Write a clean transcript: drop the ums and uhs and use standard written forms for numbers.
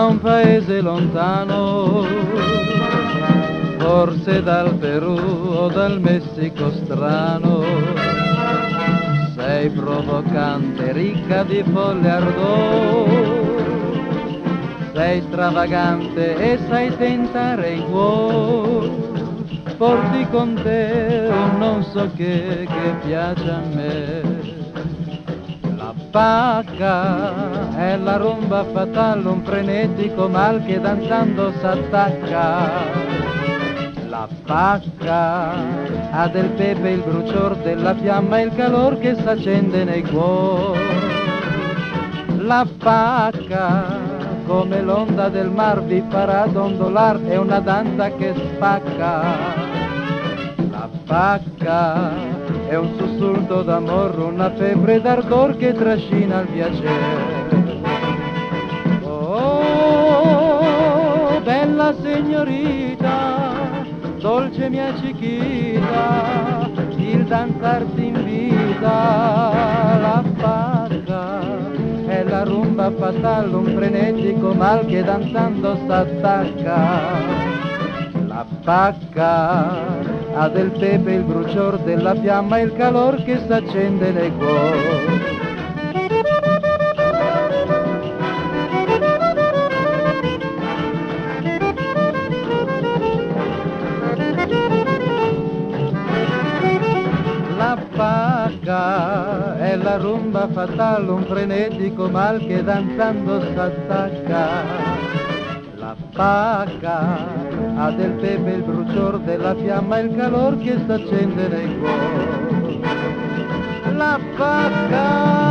da un paese lontano, forse dal Perù o dal Messico strano. Sei provocante, ricca di folle ardor, sei stravagante e sai tentare il cuore, porti con te un non so che piace a me. La pacca è la rumba fatale, un frenetico mal che danzando s'attacca. La pacca ha del pepe il brucior della fiamma e il calor che s'accende nei cuori. La pacca come l'onda del mar vi farà dondolar, è una danza che spacca. La pacca è un sussulto d'amor, una febbre d'ardor che trascina il piacere. Oh, bella signorita, dolce mia chiquita, il danzar t'invita. La pacca è la rumba fatale, un frenetico mal che danzando s'attacca. La pacca ha del pepe il brucior della fiamma e il calor che s'accende nei cuori. La pacca è la rumba fatale, un frenetico mal che danzando s'attacca. La pacca ha del pepe il brucior della fiamma e il calor che s'accende nei cuori. La pacca